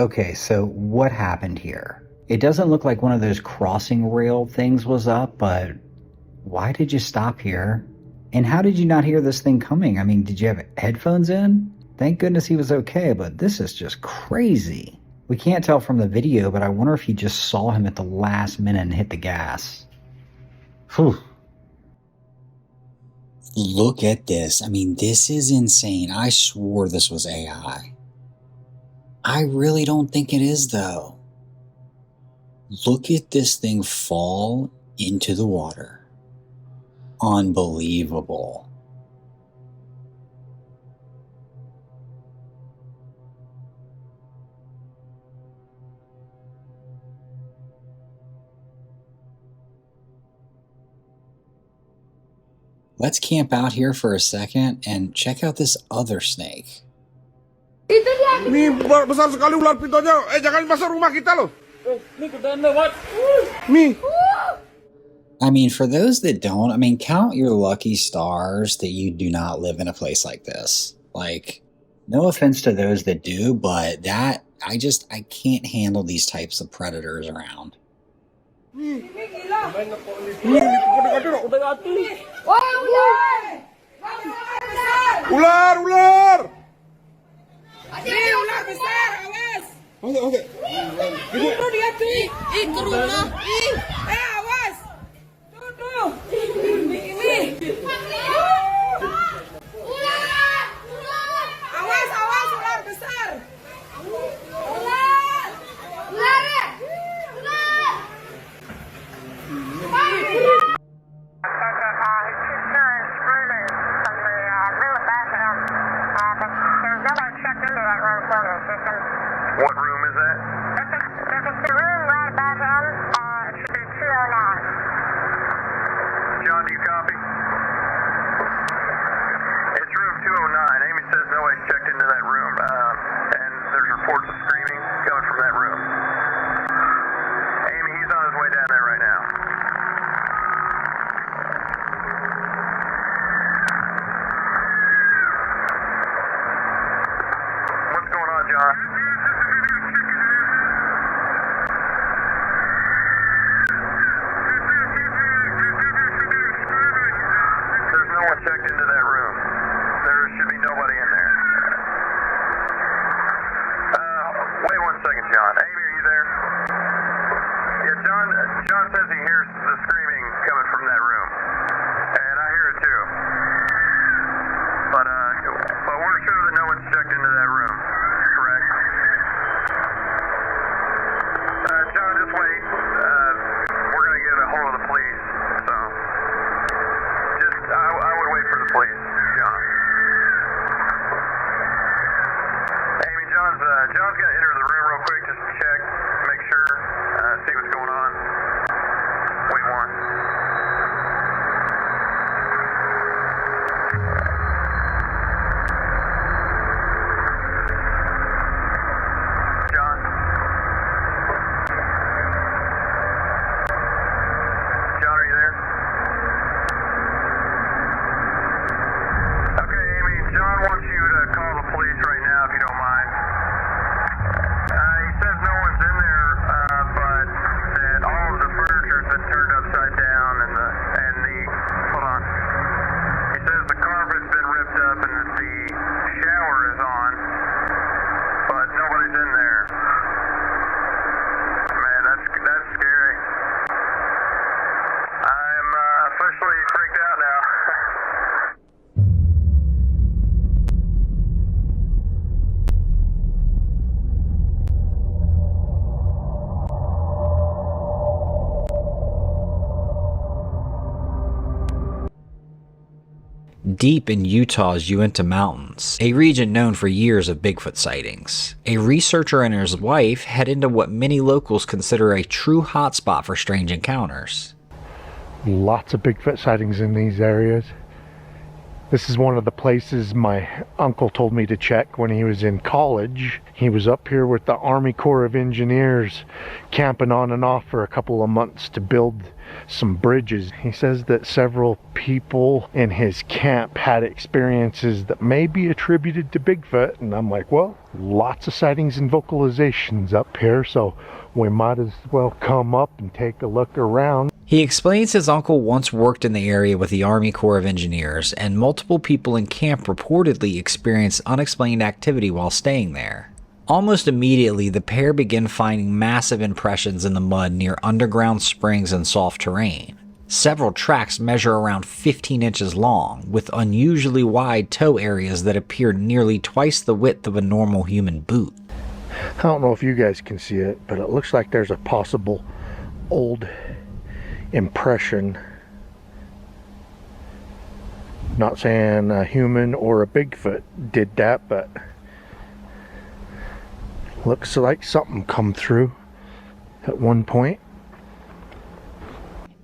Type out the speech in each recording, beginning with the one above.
Okay, so what happened here? It doesn't look like one of those crossing rail things was up, but why did you stop here? And how did you not hear this thing coming? I mean, did you have headphones in? Thank goodness he was okay, but this is just crazy. We can't tell from the video, but I wonder if he just saw him at the last minute and hit the gas. Whew. Look at this. I mean, this is insane. I swore this was AI. I really don't think it is, though. Look at this thing fall into the water. Unbelievable. Let's camp out here for a second and check out this other snake. Mi besar sekali ular pitonnya. Jangan masuk rumah kita loh. Mi. I mean, for those that don't, I mean, count your lucky stars that you do not live in a place like this. Like, no offense to those that do, but that, I can't handle these types of predators around. Mi. Ular. Ular besar, awas. Oke. Itu dia tuh. Ke rumah. Awas. Tuh. Ini. Ular. Awas ular besar. Ular. What room is that? It's the room right above him. It should be 209. John, do you copy? It's room 209. Amy says nobody's checked into that room, and there's reports of screaming coming from that room. Amy, he's on his way down there right now. What's going on, John? Checked into that room. There should be nobody in there. Wait 1 second, John. Amy, are you there? Yeah, John says he hears the screaming coming from that room. And I hear it too. But we're sure that no one's checked into that room. Correct? John, just wait. We're going to get a hold of the police. So, I would wait for the police, John. Amy, John's gonna enter the room real quick, just to check, make sure, see what's going on. Wait one. John? John, are you there? John wants you to call the police right now, if you don't mind. He says no one's in there, but that all of the furniture's been turned upside down and the hold on. He says the carpet's been ripped up and that the shower is on, but nobody's in there. Man, that's scary. I'm officially freaked out now. Deep in Utah's Uinta Mountains, a region known for years of Bigfoot sightings, a researcher and his wife head into what many locals consider a true hotspot for strange encounters. Lots of Bigfoot sightings in these areas. This is one of the places my uncle told me to check when he was in college. He was up here with the Army Corps of Engineers, camping on and off for a couple of months to build some bridges. He says that several people in his camp had experiences that may be attributed to Bigfoot, and I'm like, well, lots of sightings and vocalizations up here, so we might as well come up and take a look around. He explains his uncle once worked in the area with the Army Corps of Engineers, and multiple people in camp reportedly experienced unexplained activity while staying there. Almost immediately, the pair begin finding massive impressions in the mud near underground springs and soft terrain. Several tracks measure around 15 inches long, with unusually wide toe areas that appear nearly twice the width of a normal human boot. I don't know if you guys can see it, but it looks like there's a possible old impression. Not saying a human or a Bigfoot did that, but looks like something come through at one point.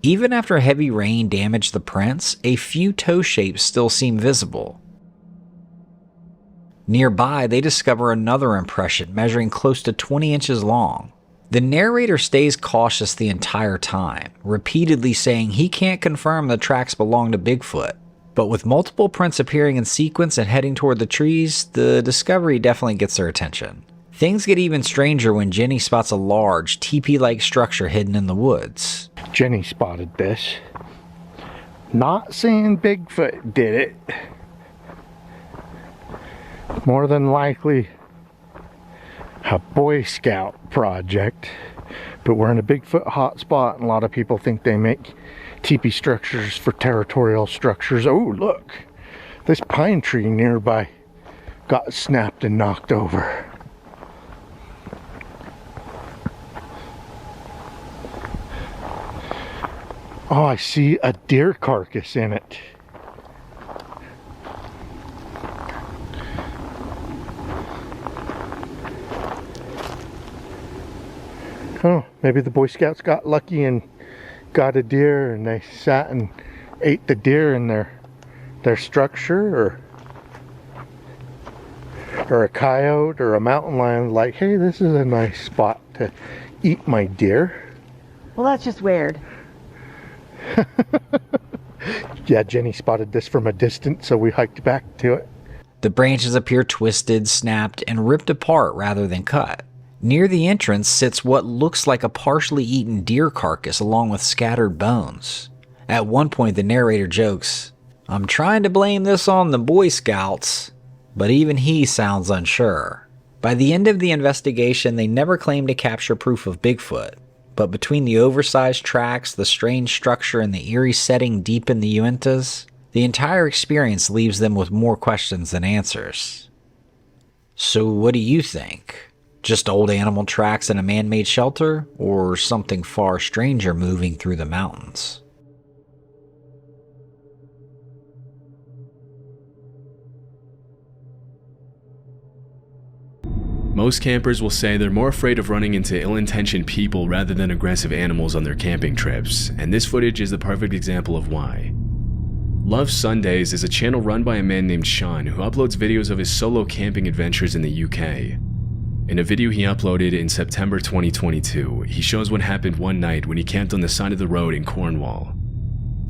Even after heavy rain damaged the prints, a few toe shapes still seem visible. Nearby, they discover another impression measuring close to 20 inches long. The narrator stays cautious the entire time, repeatedly saying he can't confirm the tracks belong to Bigfoot. But with multiple prints appearing in sequence and heading toward the trees, the discovery definitely gets their attention. Things get even stranger when Jenny spots a large, teepee-like structure hidden in the woods. Jenny spotted this. Not saying Bigfoot did it. More than likely a Boy Scout project, but we're in a Bigfoot hotspot, and a lot of people think they make teepee structures for territorial structures. Oh, look, this pine tree nearby got snapped and knocked over. Oh, I see a deer carcass in it. Oh, maybe the Boy Scouts got lucky and got a deer, and they sat and ate the deer in their structure, or a coyote or a mountain lion, like, hey, this is a nice spot to eat my deer. Well, that's just weird. Yeah, Jenny spotted this from a distance, so we hiked back to it. The branches appear twisted, snapped, and ripped apart rather than cut. Near the entrance sits what looks like a partially eaten deer carcass along with scattered bones. At one point, the narrator jokes, "I'm trying to blame this on the Boy Scouts," but even he sounds unsure. By the end of the investigation, they never claim to capture proof of Bigfoot, but between the oversized tracks, the strange structure, and the eerie setting deep in the Uintas, the entire experience leaves them with more questions than answers. So what do you think? Just old animal tracks in a man-made shelter, or something far stranger moving through the mountains? Most campers will say they're more afraid of running into ill-intentioned people rather than aggressive animals on their camping trips, and this footage is the perfect example of why. Love Sundays is a channel run by a man named Sean who uploads videos of his solo camping adventures in the UK. In a video he uploaded in September 2022, he shows what happened one night when he camped on the side of the road in Cornwall.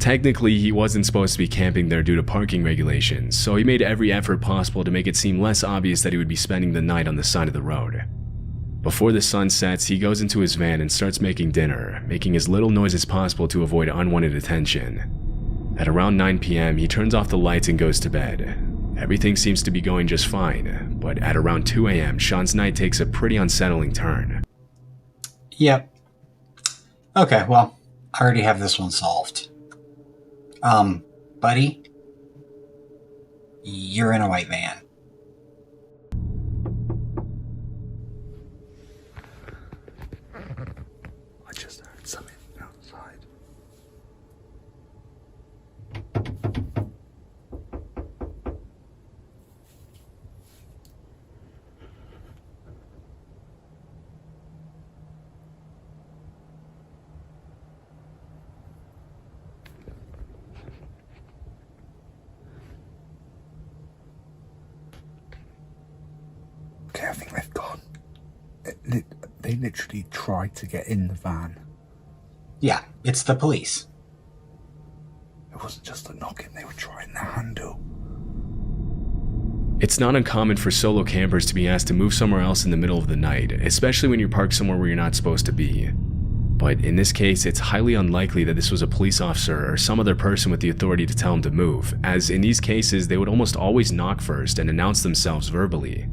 Technically, he wasn't supposed to be camping there due to parking regulations, so he made every effort possible to make it seem less obvious that he would be spending the night on the side of the road. Before the sun sets, he goes into his van and starts making dinner, making as little noise as possible to avoid unwanted attention. At around 9 p.m., he turns off the lights and goes to bed. Everything seems to be going just fine, but at around 2 a.m., Sean's night takes a pretty unsettling turn. Yep. Okay, well, I already have this one solved. Buddy, you're in a white van. I just heard something outside. literally tried to get in the van. Yeah, it's the police. It wasn't just a knocking, they were trying their handle. It's not uncommon for solo campers to be asked to move somewhere else in the middle of the night, especially when you're parked somewhere where you're not supposed to be. But in this case, it's highly unlikely that this was a police officer or some other person with the authority to tell him to move, as in these cases, they would almost always knock first and announce themselves verbally.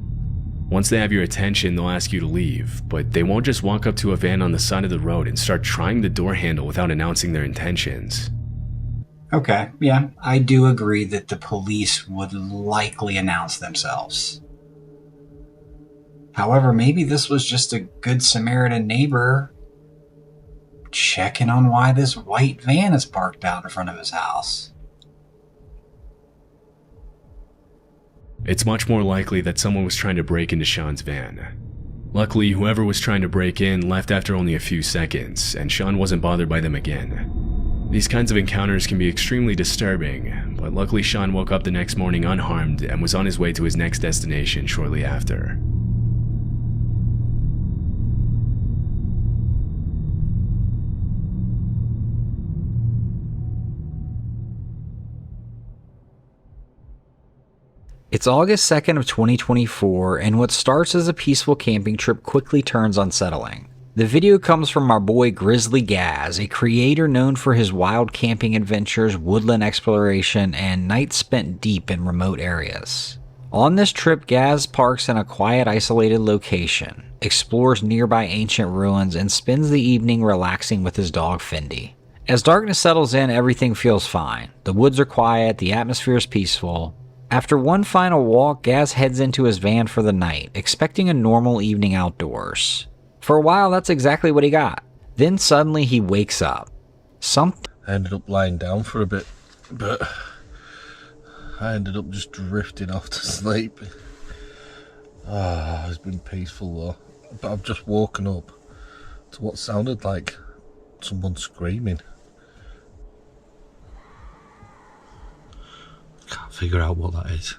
Once they have your attention, they'll ask you to leave, but they won't just walk up to a van on the side of the road and start trying the door handle without announcing their intentions. Okay, yeah, I do agree that the police would likely announce themselves. However, maybe this was just a good Samaritan neighbor checking on why this white van is parked out in front of his house. It's much more likely that someone was trying to break into Sean's van. Luckily, whoever was trying to break in left after only a few seconds, and Sean wasn't bothered by them again. These kinds of encounters can be extremely disturbing, but luckily Sean woke up the next morning unharmed and was on his way to his next destination shortly after. It's August 2nd of 2024, and what starts as a peaceful camping trip quickly turns unsettling. The video comes from our boy Grizzly Gaz, a creator known for his wild camping adventures, woodland exploration, and nights spent deep in remote areas. On this trip, Gaz parks in a quiet, isolated location, explores nearby ancient ruins, and spends the evening relaxing with his dog Fendi. As darkness settles in, everything feels fine. The woods are quiet, the atmosphere is peaceful. After one final walk, Gaz heads into his van for the night, expecting a normal evening outdoors. For a while, that's exactly what he got. Then suddenly he wakes up. I ended up lying down for a bit, but I ended up just drifting off to sleep. It's been peaceful though. But I've just woken up to what sounded like someone screaming. Can't figure out what that is.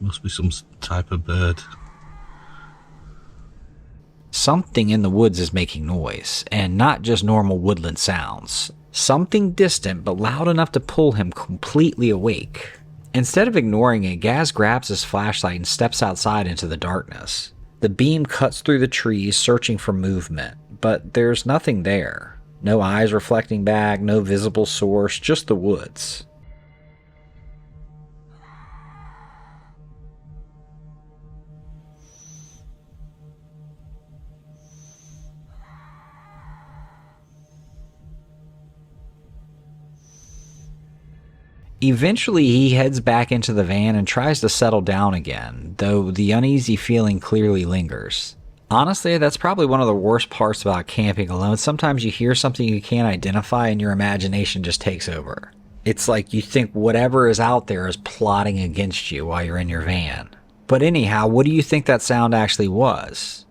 Must be some type of bird. Something in the woods is making noise, and not just normal woodland sounds. Something distant but loud enough to pull him completely awake. Instead of ignoring it, Gaz grabs his flashlight and steps outside into the darkness. The beam cuts through the trees, searching for movement, but there's nothing there. No eyes reflecting back, no visible source, just the woods. Eventually, he heads back into the van and tries to settle down again, though the uneasy feeling clearly lingers. Honestly, that's probably one of the worst parts about camping alone. Sometimes you hear something you can't identify and your imagination just takes over. It's like you think whatever is out there is plotting against you while you're in your van. But anyhow, what do you think that sound actually was?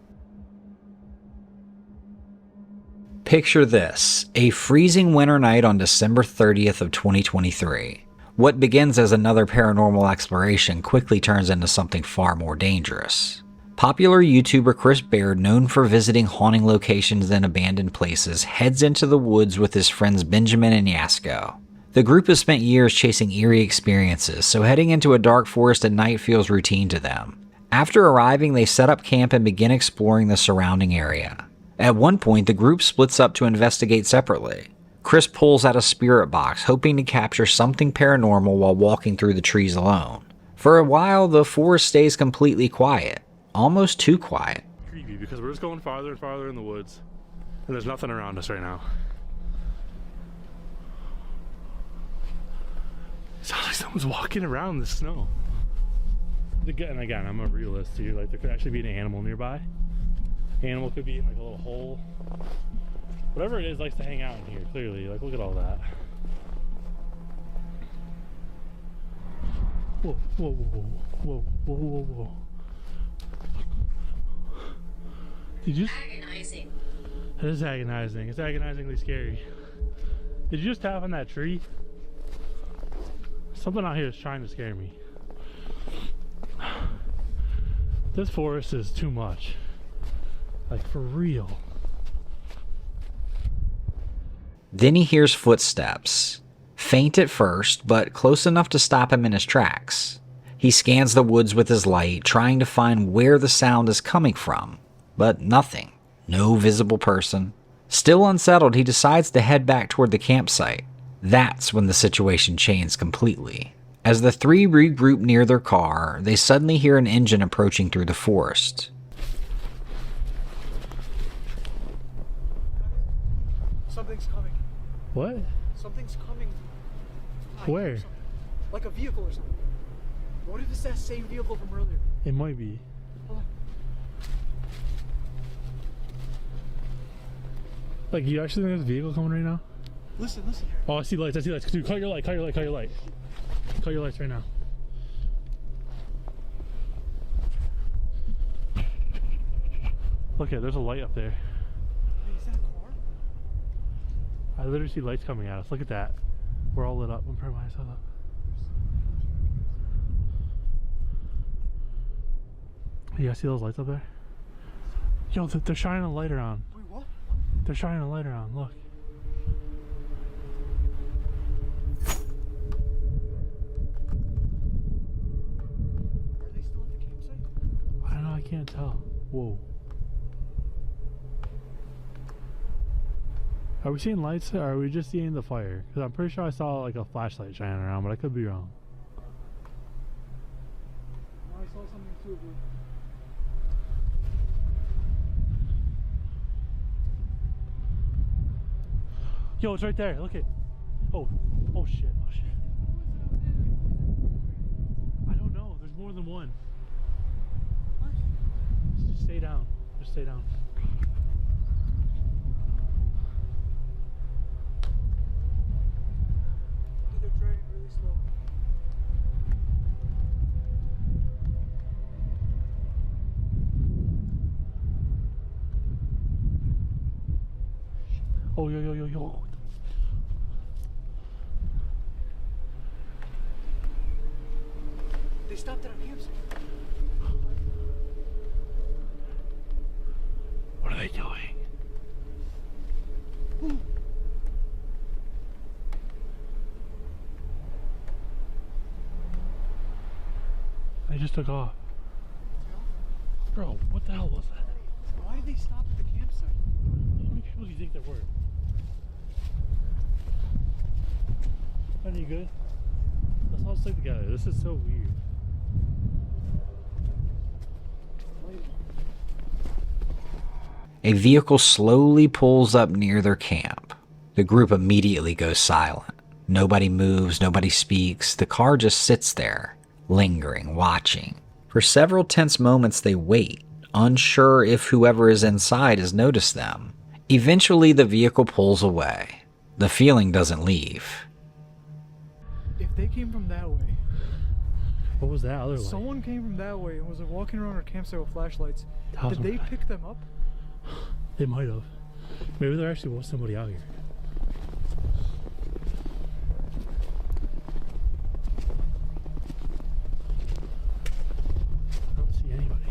Picture this, a freezing winter night on December 30th of 2023. What begins as another paranormal exploration quickly turns into something far more dangerous. Popular YouTuber Chris Baird, known for visiting haunting locations and abandoned places, heads into the woods with his friends Benjamin and Yasko. The group has spent years chasing eerie experiences, so heading into a dark forest at night feels routine to them. After arriving, they set up camp and begin exploring the surrounding area. At one point, the group splits up to investigate separately. Chris pulls out a spirit box, hoping to capture something paranormal while walking through the trees alone. For a while, the forest stays completely quiet. Almost too quiet. Creepy, because we're just going farther and farther in the woods, and there's nothing around us right now. It sounds like someone's walking around in the snow. And again, I'm a realist here. Like, there could actually be an animal nearby. Animal could be in like a little hole. Whatever it is likes to hang out in here, clearly. Like, look at all that. Whoa, whoa, whoa, whoa, whoa, whoa, whoa. Did you? Agonizing. It is agonizing. It's agonizingly scary. Did you just tap on that tree? Something out here is trying to scare me. This forest is too much. Like, for real. Then he hears footsteps. Faint at first, but close enough to stop him in his tracks. He scans the woods with his light, trying to find where the sound is coming from. But nothing. No visible person. Still unsettled, he decides to head back toward the campsite. That's when the situation changes completely. As the three regroup near their car, they suddenly hear an engine approaching through the forest. Something's coming. What? Something's coming. Where? Like a vehicle or something. What if it's that same vehicle from earlier? It might be. Like, you actually think there's a vehicle coming right now? Listen, listen. Oh, I see lights, I see lights. Dude, cut your light, cut your light, cut your light. Cut your lights right now. Look at, there's a light up there. Wait, is that a car? I literally see lights coming at us. Look at that. We're all lit up. I'm turning myself up. You guys see those lights up there? Yo, they're shining a light around. Wait, what? They're shining a light around. Look. Are they still at the campsite? I don't know. I can't tell. Whoa. Are we seeing lights or are we just seeing the fire? Because I'm pretty sure I saw like a flashlight shining around, but I could be wrong. No, I saw something too, dude. Yo, it's right there. Look it. Oh shit. Oh shit. I don't know. There's more than one. Just stay down. Just stay down. Dude, they're driving really slow. Oh, yo. They stopped at our campsite. What are they doing? Ooh. They just took off. Bro, what the hell was that? Why did they stop at the campsite? How many people do you think there were? Are you good? Let's all stick together. This is so weird. A vehicle slowly pulls up near their camp. The group immediately goes silent. Nobody moves, nobody speaks. The car just sits there, lingering, watching. For several tense moments they wait, unsure if whoever is inside has noticed them. Eventually the vehicle pulls away. The feeling doesn't leave. If they came from that way. What was that other light? Someone came from that way and was like walking around our campsite with flashlights. Did they back. pick them up? They might have. Maybe there actually was somebody out here. I don't see anybody.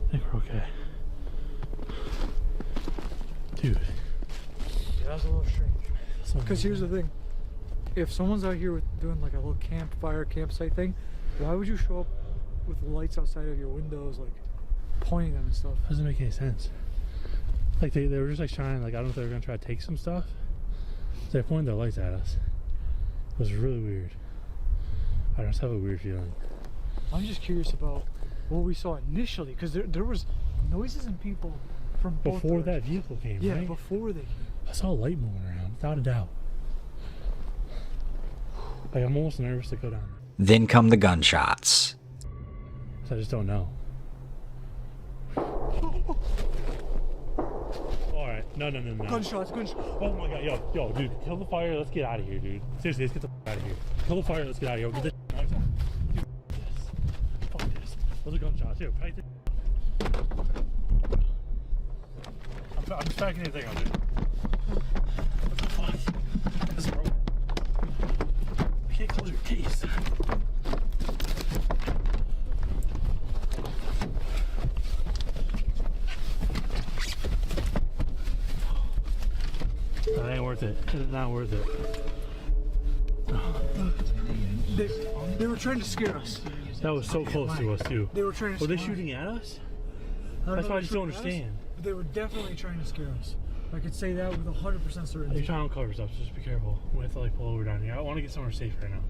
I think we're okay. Dude. Yeah, that was a little strange. Because here's the thing. If someone's out here doing like a little campfire, campsite thing, why would you show up with lights outside of your windows, like pointing them and stuff? Doesn't make any sense. Like they were just like shining, like I don't know if they were gonna try to take some stuff. So they pointed their lights at us. It was really weird. I just have a weird feeling. I'm just curious about what we saw initially, because there was noises and people from both Before that directions. vehicle came, Yeah, right? before they came. I saw a light moving around, without a doubt. Like I'm almost nervous to go down. Then come the gunshots. So I just don't know. Alright, no. Gunshots. Oh my god, yo, dude, kill the fire, let's get out of here, dude. Seriously, let's get the out of here. Kill the fire, let's get out of here. Get this out. Dude, fuck this. Those are gunshots. Here, fight this. I'm just packing anything on, dude. What the fuck? This is broken. I can't close your case. That ain't worth it. It's not worth it. They were trying to scare us. That was so close to us, too. They were trying to Were they scare us. shooting at us? That's why I just don't understand. But they were definitely trying to scare us. I could say that with 100% certainty. You're trying to uncover stuff, so just be careful. We have to like pull over down here. I want to get somewhere safe right now.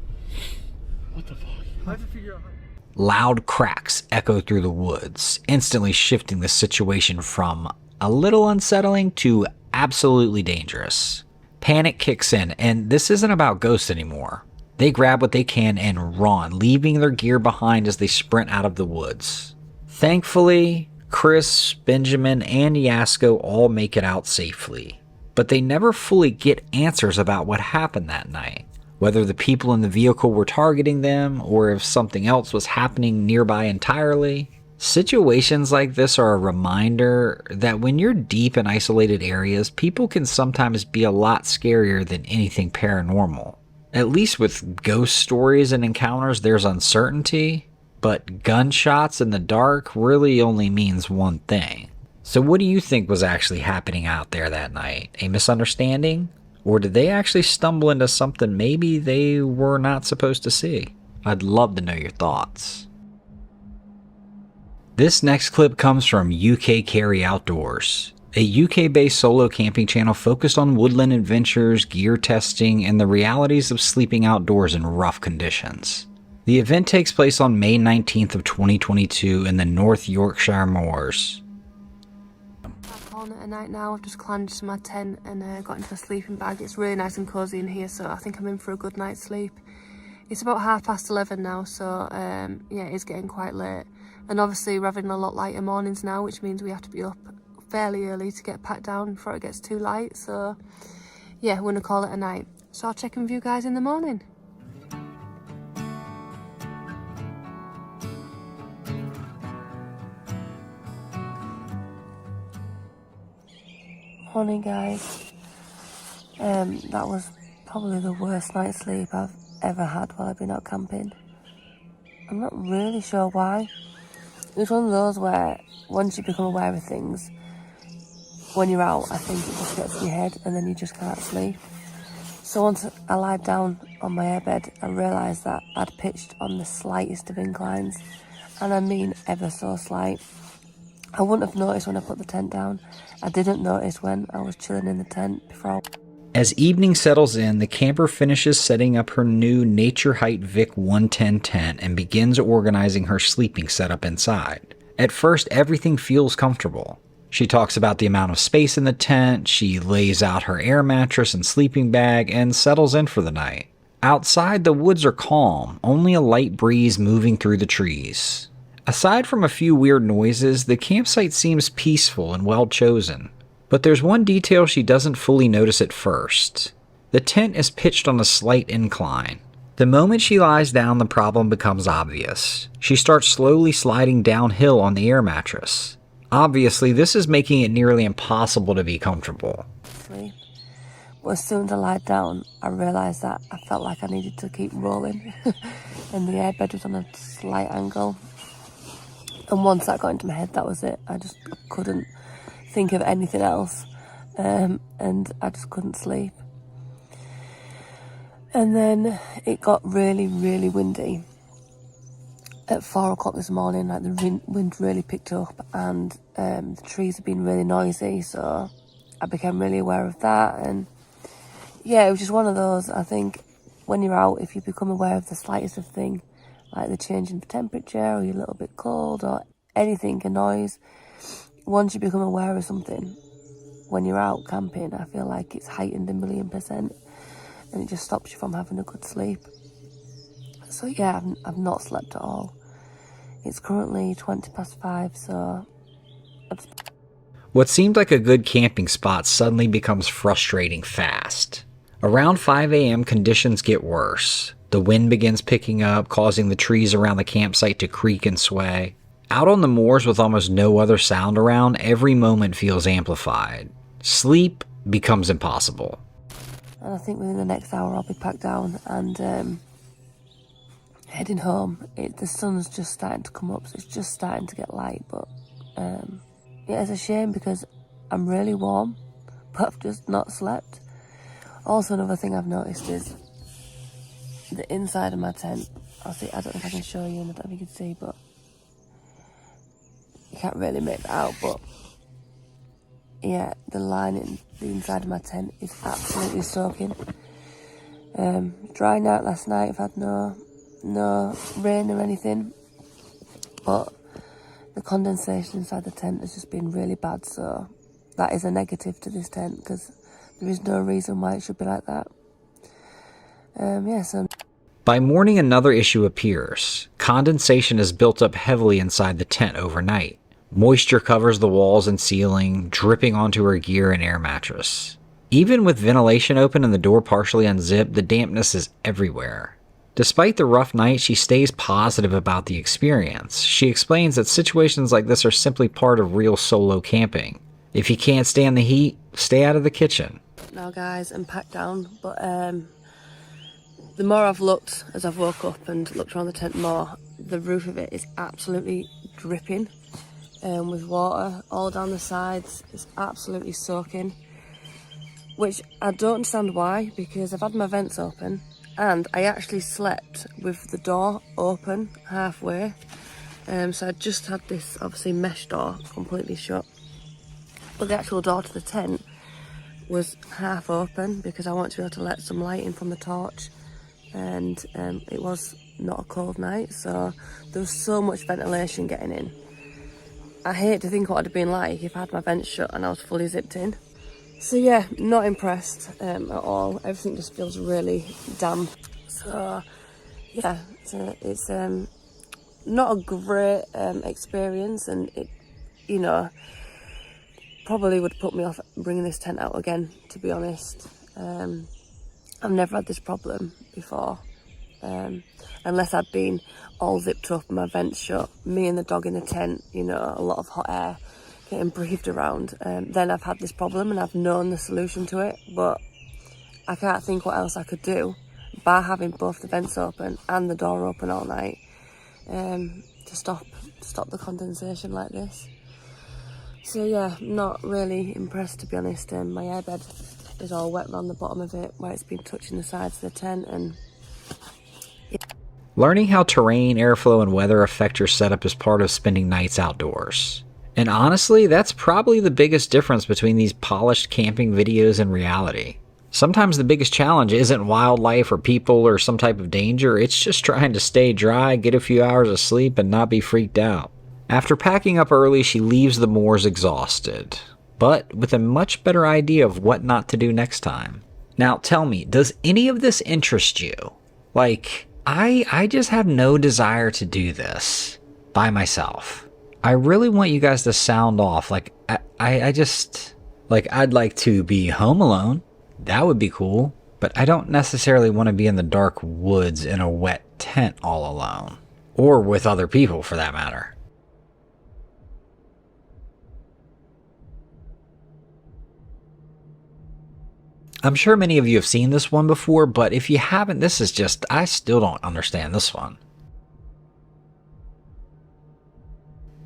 What the fuck? I have to figure out how. Loud cracks echo through the woods, instantly shifting the situation from a little unsettling to absolutely dangerous. Panic kicks in, and this isn't about ghosts anymore. They grab what they can and run, leaving their gear behind as they sprint out of the woods. Thankfully, Chris, Benjamin, and Yasko all make it out safely, but they never fully get answers about what happened that night, whether the people in the vehicle were targeting them or if something else was happening nearby entirely. Situations like this are a reminder that when you're deep in isolated areas, people can sometimes be a lot scarier than anything paranormal. At least with ghost stories and encounters, there's uncertainty, but gunshots in the dark really only means one thing. So what do you think was actually happening out there that night? A misunderstanding? Or did they actually stumble into something maybe they were not supposed to see? I'd love to know your thoughts. This next clip comes from UK Carry Outdoors, a UK-based solo camping channel focused on woodland adventures, gear testing, and the realities of sleeping outdoors in rough conditions. The event takes place on May 19th of 2022 in the North Yorkshire Moors. Back on at night now. I've just climbed into my tent and got into a sleeping bag. It's really nice and cosy in here, so I think I'm in for a good night's sleep. It's about 11:30 now, so yeah, it is getting quite late. And obviously we're having a lot lighter mornings now, which means we have to be up fairly early to get packed down before it gets too light. So yeah, we're gonna call it a night. So I'll check in with you guys in the morning. Morning guys. That was probably the worst night's sleep I've ever had while I've been out camping. I'm not really sure why. It was one of those where once you become aware of things, when you're out, I think it just gets in your head and then you just can't sleep. So once I lied down on my airbed, I realised that I'd pitched on the slightest of inclines, and I mean ever so slight. I wouldn't have noticed when I put the tent down. I didn't notice when I was chilling in the tent before. As evening settles in, the camper finishes setting up her new Nature Height Vic 110 tent and begins organizing her sleeping setup inside. At first, everything feels comfortable. She talks about the amount of space in the tent, she lays out her air mattress and sleeping bag, and settles in for the night. Outside, the woods are calm, only a light breeze moving through the trees. Aside from a few weird noises, the campsite seems peaceful and well chosen. But there's one detail she doesn't fully notice at first. The tent is pitched on a slight incline. The moment she lies down, the problem becomes obvious. She starts slowly sliding downhill on the air mattress. Obviously, this is making it nearly impossible to be comfortable. Sleep. But as soon as I lied down, I realised that I felt like I needed to keep rolling. And the airbed was on a slight angle. And once that got into my head, that was it. I couldn't think of anything else, and I just couldn't sleep. And then it got really, really windy at 4 o'clock this morning. Like the wind really picked up, and the trees have been really noisy, so I became really aware of that. And yeah, it was just one of those. I think when you're out, if you become aware of the slightest of thing, like the change in temperature, or you're a little bit cold, or anything, a noise, once you become aware of something, when you're out camping, I feel like it's heightened 1,000,000%, and it just stops you from having a good sleep. So yeah, I've not slept at all. It's currently 5:20, so What seemed like a good camping spot suddenly becomes frustrating fast. Around 5 a.m., conditions get worse. The wind begins picking up, causing the trees around the campsite to creak and sway. Out on the moors with almost no other sound around, every moment feels amplified. Sleep becomes impossible. And I think within the next hour I'll be packed down and heading home. The sun's just starting to come up, so it's just starting to get light, but yeah, it's a shame because I'm really warm, but I've just not slept. Also, another thing I've noticed is the inside of my tent. I don't know if I can show you, and I don't know if you can see, but you can't really make that out, but yeah, the lining, the inside of my tent is absolutely soaking. Drying out last night, I've had no rain or anything, but the condensation inside the tent has just been really bad, so that is a negative to this tent because there is no reason why it should be like that. So by morning, another issue appears. Condensation is built up heavily inside the tent overnight. Moisture covers the walls and ceiling, dripping onto her gear and air mattress. Even with ventilation open and the door partially unzipped, the dampness is everywhere. Despite the rough night, she stays positive about the experience. She explains that situations like this are simply part of real solo camping. If you can't stand the heat, stay out of the kitchen. Now guys, I'm packed down, but the more I've looked as I've woke up and looked around the tent more, the roof of it is absolutely dripping with water all down the sides. It's absolutely soaking, which I don't understand why, because I've had my vents open and I actually slept with the door open halfway. So I just had this obviously mesh door completely shut, but the actual door to the tent was half open because I wanted to be able to let some light in from the torch, and it was not a cold night, so there was so much ventilation getting in. I hate to think what it'd have been like if I had my vents shut and I was fully zipped in. So yeah, not impressed at all. Everything just feels really damp. So yeah, it's not a great experience, and it, you know, probably would put me off bringing this tent out again, to be honest. I've never had this problem before, unless I'd been all zipped up and my vents shut, me and the dog in the tent, you know, a lot of hot air getting breathed around. Then I've had this problem and I've known the solution to it, but I can't think what else I could do by having both the vents open and the door open all night to stop the condensation like this. So yeah, not really impressed, to be honest. My airbed is all wet around the bottom of it where it's been touching the sides of the tent, and yeah. Learning how terrain, airflow, and weather affect your setup is part of spending nights outdoors. And honestly, that's probably the biggest difference between these polished camping videos and reality. Sometimes the biggest challenge isn't wildlife or people or some type of danger, it's just trying to stay dry, get a few hours of sleep, and not be freaked out. After packing up early, she leaves the moors exhausted, but with a much better idea of what not to do next time. Now tell me, does any of this interest you? Like, I just have no desire to do this by myself. I really want you guys to sound off. Like, I just, like, I'd like to be home alone. That would be cool. But I don't necessarily want to be in the dark woods in a wet tent all alone. Or with other people, for that matter. I'm sure many of you have seen this one before, but if you haven't, this is just, I still don't understand this one.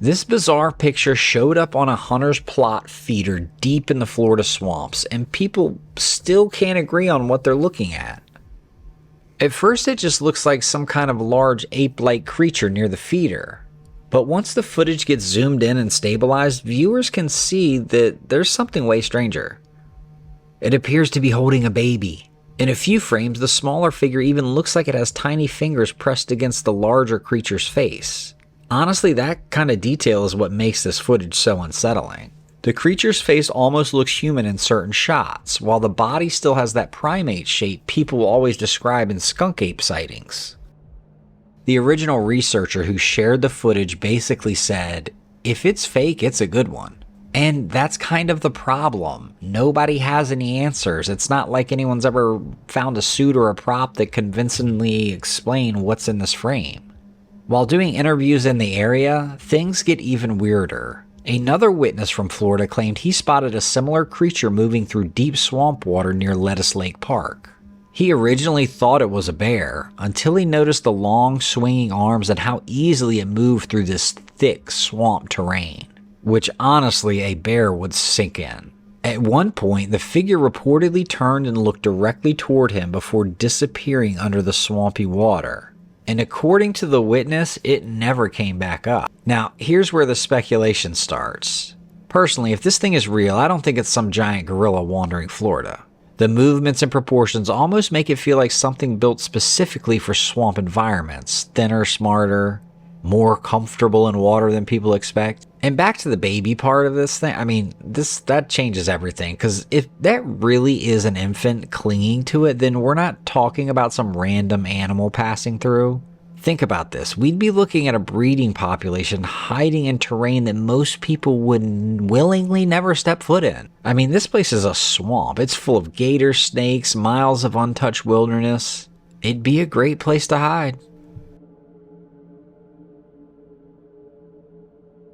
This bizarre picture showed up on a hunter's plot feeder deep in the Florida swamps, and people still can't agree on what they're looking at. At first, it just looks like some kind of large ape-like creature near the feeder. But once the footage gets zoomed in and stabilized, viewers can see that there's something way stranger. It appears to be holding a baby. In a few frames, the smaller figure even looks like it has tiny fingers pressed against the larger creature's face. Honestly, that kind of detail is what makes this footage so unsettling. The creature's face almost looks human in certain shots, while the body still has that primate shape people always describe in skunk ape sightings. The original researcher who shared the footage basically said, if it's fake, it's a good one. And that's kind of the problem. Nobody has any answers. It's not like anyone's ever found a suit or a prop that convincingly explain what's in this frame. While doing interviews in the area, things get even weirder. Another witness from Florida claimed he spotted a similar creature moving through deep swamp water near Lettuce Lake Park. He originally thought it was a bear until he noticed the long swinging arms and how easily it moved through this thick swamp terrain, which honestly a bear would sink in. At one point, the figure reportedly turned and looked directly toward him before disappearing under the swampy water. And according to the witness, it never came back up. Now, here's where the speculation starts. Personally, if this thing is real, I don't think it's some giant gorilla wandering Florida. The movements and proportions almost make it feel like something built specifically for swamp environments. Thinner, smarter, more comfortable in water than people expect. And back to the baby part of this thing, I mean, that changes everything. Because if that really is an infant clinging to it, then we're not talking about some random animal passing through. Think about this. We'd be looking at a breeding population hiding in terrain that most people would willingly never step foot in. I mean, this place is a swamp. It's full of gators, snakes, miles of untouched wilderness. It'd be a great place to hide.